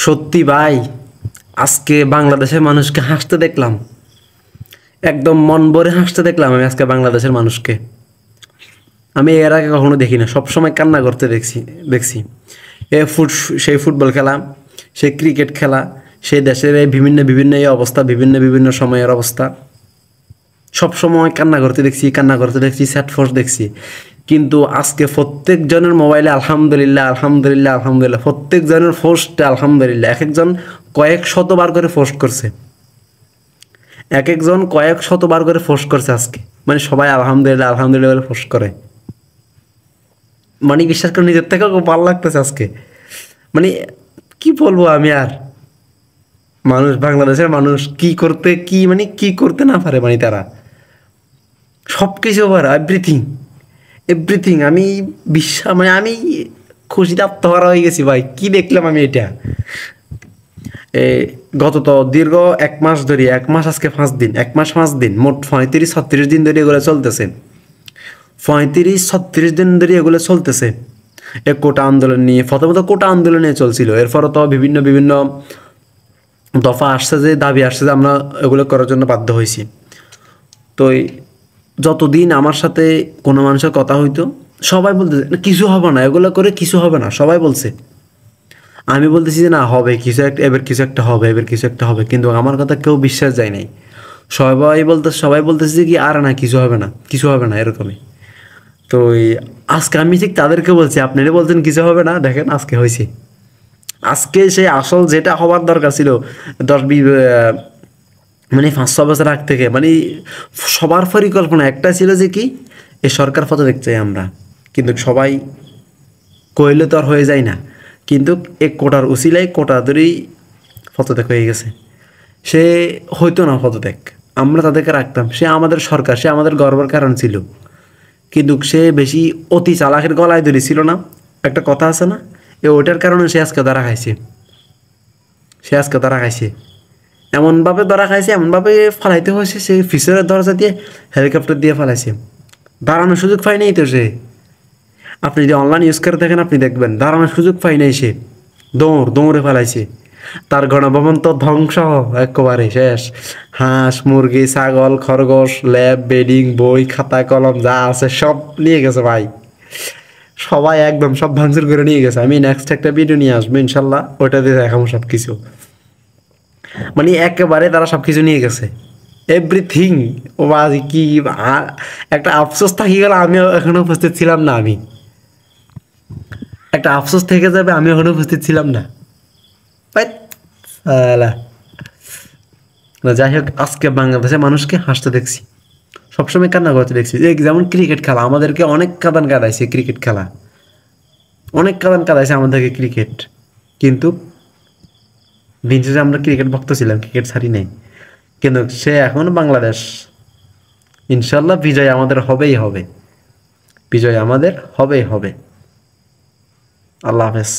সত্যি ভাই, আজকে বাংলাদেশের মানুষকে হাসতে দেখলাম, একদম মন ভরে হাসতে দেখলাম আমি আজকে বাংলাদেশের মানুষকে। আমি এর আগে কখনো দেখি না, সবসময় কান্না করতে দেখছি। এ সেই ফুটবল খেলা, সেই ক্রিকেট খেলা, সেই দেশের এই বিভিন্ন বিভিন্ন এই অবস্থা, বিভিন্ন বিভিন্ন সময়ের অবস্থা, সব সময় কান্না করতে দেখছি, স্যাড ফোর্স দেখছি। কিন্তু আজকে প্রত্যেকজনের মোবাইলে আলহামদুলিল্লাহ আলহামদুলিল্লাহ আলহামদুলিল্লাহ, প্রত্যেকজনের পোস্টে আলহামদুলিল্লাহ, এক একজন কয়েক শতবার করে পোস্ট করছে, এক একজন কয়েক শতবার করে পোস্ট করছে আজকে। মানে সবাই আলহামদুলিল্লাহ আলহামদুলিল্লাহ বলে পোস্ট করে। মানে বিশ্বাস করে নিজের থেকেও খুব ভালো লাগতেছে আজকে। মানে কি বলবো আমি আর, মানুষ, বাংলাদেশের মানুষ কি করতে না পারে, মানে তারা সব কিছু পারে, এভরিথিং এভরিথিং। আমি মানে আমি খুশিতে আত্মহারা হয়ে গেছি ভাই, কি দেখলাম আমি এটা। গত তো দীর্ঘ 1 মাস ধরে, 1 মাস আজকে 5 দিন, 1 মাস 5 দিন, মোট 35-36 দিন ধরে এগুলো চলতেছে। 35-36 দিন ধরে এগুলো চলতেছে। কোটা আন্দোলন নিয়ে, প্রথমত কোটা আন্দোলন নিয়ে চলছিল, এরপরও তো বিভিন্ন বিভিন্ন দফা আসছে, যে দাবি আসছে, যে আমরা এগুলো করার জন্য বাধ্য হয়েছি। তো যতদিন আমার সাথে কোনো মানুষের কথা হইতো, সবাই বলতেছে কিছু হবে না, এগুলো করে কিছু হবে না, সবাই বলছে। আমি বলতেছি যে না, হবে কিছু একটা, এবার কিছু একটা হবে, এবার কিছু একটা হবে, কিন্তু আমার কথা কেউ বিশ্বাস যায় নাই। সবাই বলতেছে যে কি, আর না কিছু হবে না, কিছু হবে না, এরকমই। তো আজকে আমি ঠিক তাদেরকে বলছি, আপনারা বলছেন কিছু হবে না, দেখেন আজকে হয়েছে। আজকে সে আসল যেটা হওয়ার দরকার ছিল 10-20 মানে 5-6 বছর আগ থেকে, মানে সবার পরিকল্পনা একটা ছিল যে কি, এই সরকার পদত্যাগ চাই আমরা। কিন্তু সবাই কইলে তো আর হয়ে যায় না। কিন্তু এক কোটার উসিলাই কোটা ধরেই পদত্যাগ হয়ে গেছে। সে হইতো না পদত্যাগ, আমরা তাদেরকে রাখতাম, সে আমাদের সরকার, সে আমাদের গর্বের কারণ ছিল। কিন্তু সে বেশি অতি চালাকের গলায় ধরেছিল না, একটা কথা আছে না, ওইটার কারণে সে আজকে ধরা খাইছে। এমনভাবে ধরা খাইছে, এমনভাবে ফালাইতে হয়েছে, সে ফিসের দরজা দিয়ে, হেলিকপ্টার দিয়ে ফালাইছে। দাঁড়ানোর সুযোগ পাই নাই তো সে। আপনি যদি অনলাইন ইউজ করে দেখেন, আপনি দেখবেন দাঁড়ানোর সুযোগ পাই নাই সে, দৌড়ে ফেলাইছে। তার গণভবন তো ধ্বংস, একেবারে শেষ। হাঁস, মুরগি, ছাগল, খরগোশ, ল্যাব, বেডিং, বই, খাতা, কলম যা আছে সব নিয়ে গেছে ভাই। সবাই একদম সব ভাঙচুর করে নিয়ে গেছে। আমি নেক্সট একটা ভিডিও নিয়ে আসবো ইনশাল্লাহ, ওইটাতে দেখাবো সব কিছু। মানে একেবারে তারা সব কিছু নিয়ে গেছে, এভরিথিং। ও বাজি কি একটা আফসোস থাকি গেল, আমিও এখনো উপস্থিত ছিলাম না। একটা আফসোস থেকে যাবে, আমি এখনো উপস্থিত ছিলাম না। যাই হোক, আজকে বাংলাদেশের মানুষকে হাসতে দেখছি, সবসময় কান্না করতে দেখছি। যেমন ক্রিকেট খেলা, আমাদেরকে অনেক কাঁদান কাঁদাইছে ক্রিকেট খেলা, অনেক কাঁদান কাঁদাইছে আমাদেরকে ক্রিকেট। কিন্তু দিন শেষে আমরা ক্রিকেট ভক্ত ছিলাম, ক্রিকেট ছাড়ি নাই। কিন্তু সে এখন বাংলাদেশ, ইনশাল্লাহ বিজয় আমাদের হবেই হবে, বিজয় আমাদের হবেই হবে। আল্লাহ হাফেজ।